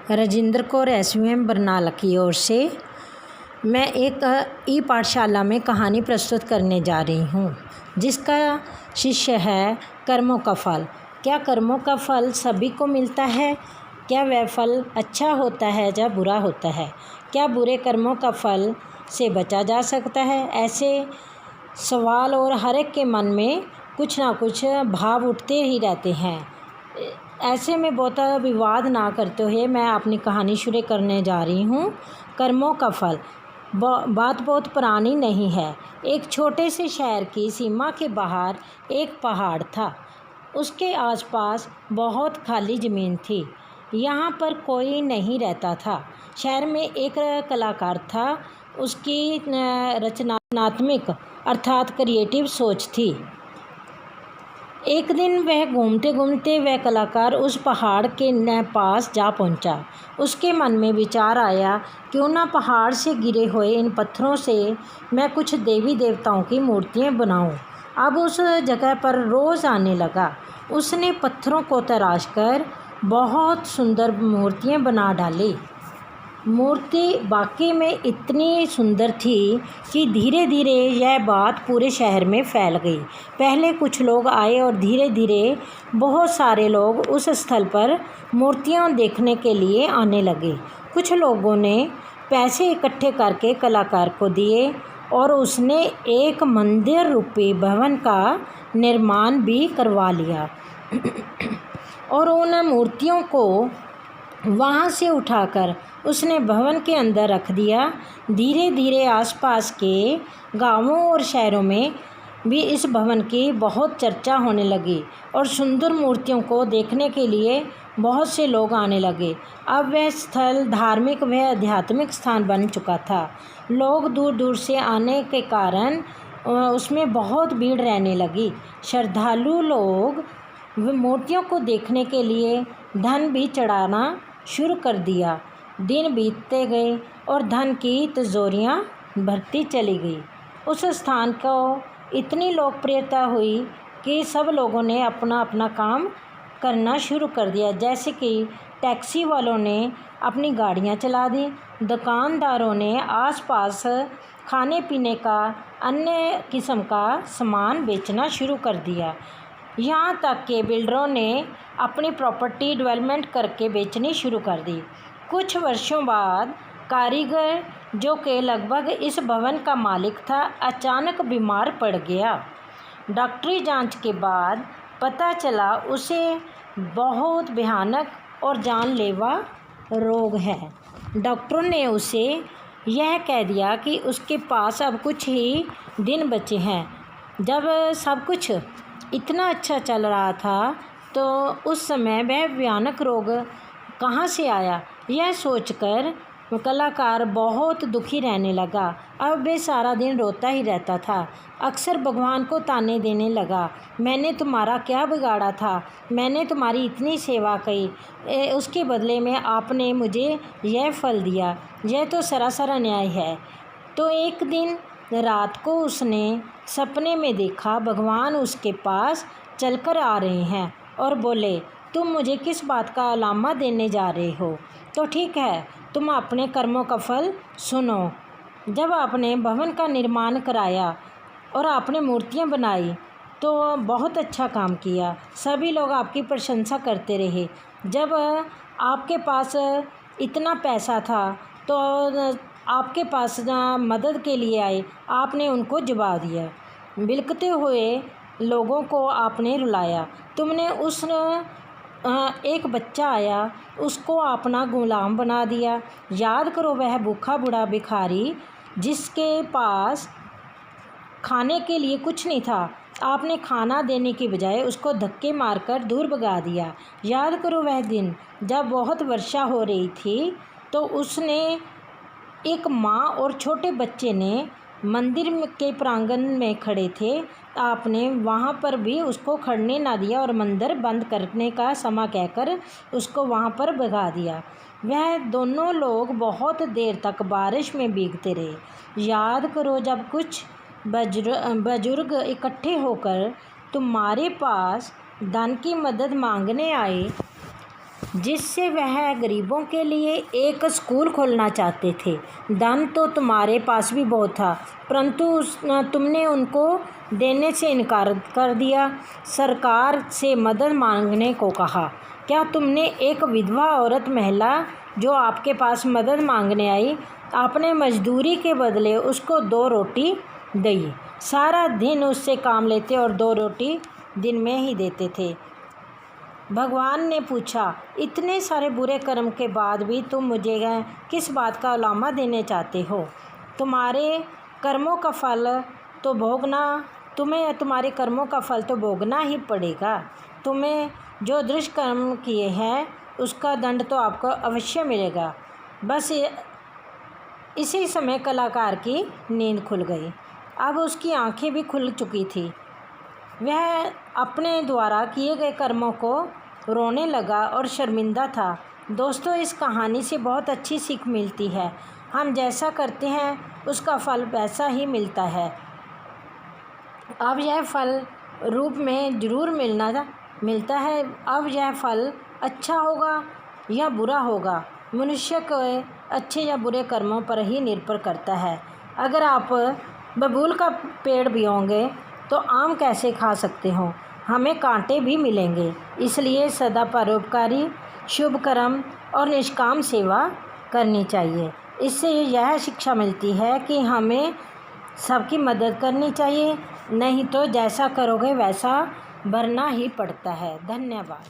Rajendra Kaur SVM Barnala की ओर से मैं एक ई पाठशाला में कहानी प्रस्तुत करने जा रही हूँ, जिसका शीर्षक है कर्मों का फल। क्या कर्मों का फल सभी को मिलता है? क्या वह फल अच्छा होता है या बुरा होता है? क्या बुरे कर्मों का फल से बचा जा सकता है? ऐसे सवाल और हर एक के मन में कुछ ना कुछ भाव उठते ही रहते हैं। ऐसे में बहुत विवाद ना करते हुए मैं अपनी कहानी शुरू करने जा रही हूँ। कर्मों का फल। बात बहुत पुरानी नहीं है। एक छोटे से शहर की सीमा के बाहर एक पहाड़ था। उसके आसपास बहुत खाली ज़मीन थी। यहाँ पर कोई नहीं रहता था। शहर में एक कलाकार था। उसकी रचनात्मक अर्थात क्रिएटिव सोच थी। एक दिन वह घूमते घूमते वह कलाकार उस पहाड़ के पास जा पहुंचा। उसके मन में विचार आया, क्यों ना पहाड़ से गिरे हुए इन पत्थरों से मैं कुछ देवी देवताओं की मूर्तियां बनाऊं। अब उस जगह पर रोज़ आने लगा। उसने पत्थरों को तराश कर बहुत सुंदर मूर्तियां बना डाली। मूर्ति वाकई में इतनी सुंदर थी कि धीरे धीरे यह बात पूरे शहर में फैल गई। पहले कुछ लोग आए और धीरे धीरे बहुत सारे लोग उस स्थल पर मूर्तियां देखने के लिए आने लगे। कुछ लोगों ने पैसे इकट्ठे करके कलाकार को दिए और उसने एक मंदिर रूपी भवन का निर्माण भी करवा लिया और उन मूर्तियों को वहाँ से उठाकर उसने भवन के अंदर रख दिया। धीरे धीरे आसपास के गांवों और शहरों में भी इस भवन की बहुत चर्चा होने लगी और सुंदर मूर्तियों को देखने के लिए बहुत से लोग आने लगे। अब वह स्थल धार्मिक व आध्यात्मिक स्थान बन चुका था। लोग दूर दूर से आने के कारण उसमें बहुत भीड़ रहने लगी। श्रद्धालु लोग मूर्तियों को देखने के लिए धन भी चढ़ाना शुरू कर दिया। दिन बीतते गए और धन की तिजोरियां भरती चली गई। उस स्थान को इतनी लोकप्रियता हुई कि सब लोगों ने अपना अपना काम करना शुरू कर दिया। जैसे कि टैक्सी वालों ने अपनी गाड़ियां चला दी, दुकानदारों ने आसपास खाने पीने का अन्य किस्म का सामान बेचना शुरू कर दिया। यहाँ तक कि बिल्डरों ने अपनी प्रॉपर्टी डेवलपमेंट करके बेचनी शुरू कर दी। कुछ वर्षों बाद कारीगर, जो कि लगभग इस भवन का मालिक था, अचानक बीमार पड़ गया। डॉक्टरी जांच के बाद पता चला उसे बहुत भयानक और जानलेवा रोग है। डॉक्टरों ने उसे यह कह दिया कि उसके पास अब कुछ ही दिन बचे हैं। जब सब कुछ इतना अच्छा चल रहा था तो उस समय वह भयानक रोग कहाँ से आया, यह सोचकर कलाकार बहुत दुखी रहने लगा। अब वह सारा दिन रोता ही रहता था। अक्सर भगवान को ताने देने लगा, मैंने तुम्हारा क्या बिगाड़ा था? मैंने तुम्हारी इतनी सेवा की, उसके बदले में आपने मुझे यह फल दिया। यह तो सरासर अन्याय है। तो एक दिन रात को उसने सपने में देखा भगवान उसके पास चलकर आ रहे हैं और बोले, तुम मुझे किस बात का अलामा देने जा रहे हो? तो ठीक है, तुम अपने कर्मों का फल सुनो। जब आपने भवन का निर्माण कराया और आपने मूर्तियां बनाई तो बहुत अच्छा काम किया। सभी लोग आपकी प्रशंसा करते रहे। जब आपके पास इतना पैसा था तो आपके पास मदद के लिए आए, आपने उनको जवाब दिया। बिलखते हुए लोगों को आपने रुलाया। तुमने एक बच्चा आया, उसको अपना गुलाम बना दिया। याद करो वह भूखा बूढ़ा भिखारी जिसके पास खाने के लिए कुछ नहीं था, आपने खाना देने की बजाय उसको धक्के मारकर दूर भगा दिया। याद करो वह दिन जब बहुत वर्षा हो रही थी तो उसने एक माँ और छोटे बच्चे ने मंदिर के प्रांगण में खड़े थे, आपने वहाँ पर भी उसको खड़ने ना दिया और मंदिर बंद करने का समय कहकर उसको वहाँ पर भगा दिया। वह दोनों लोग बहुत देर तक बारिश में भीगते रहे। याद करो जब कुछ बुजुर्ग इकट्ठे होकर तुम्हारे पास धन की मदद मांगने आए जिससे वह गरीबों के लिए एक स्कूल खोलना चाहते थे। धन तो तुम्हारे पास भी बहुत था, परंतु तुमने उनको देने से इनकार कर दिया। सरकार से मदद मांगने को कहा। क्या तुमने एक विधवा औरत महिला जो आपके पास मदद मांगने आई, आपने मजदूरी के बदले उसको 2 रोटी दी? सारा दिन उससे काम लेते और 2 रोटी दिन में ही देते थे। भगवान ने पूछा, इतने सारे बुरे कर्म के बाद भी तुम मुझे किस बात का उलामा देने चाहते हो? तुम्हारे कर्मों का फल तो भोगना ही पड़ेगा। तुम्हें जो दुष्कर्म किए हैं उसका दंड तो आपको अवश्य मिलेगा। बस इसी समय कलाकार की नींद खुल गई। अब उसकी आंखें भी खुल चुकी थी। वह अपने द्वारा किए गए कर्मों को रोने लगा और शर्मिंदा था। दोस्तों, इस कहानी से बहुत अच्छी सीख मिलती है। हम जैसा करते हैं उसका फल वैसा ही मिलता है। अब यह फल रूप में ज़रूर मिलता है। अब यह फल अच्छा होगा या बुरा होगा, मनुष्य के अच्छे या बुरे कर्मों पर ही निर्भर करता है। अगर आप बबूल का पेड़ बोओगे तो आम कैसे खा सकते हो? हमें कांटे भी मिलेंगे। इसलिए सदा परोपकारी, शुभ कर्म और निष्काम सेवा करनी चाहिए। इससे यह शिक्षा मिलती है कि हमें सबकी मदद करनी चाहिए, नहीं तो जैसा करोगे वैसा भरना ही पड़ता है। धन्यवाद।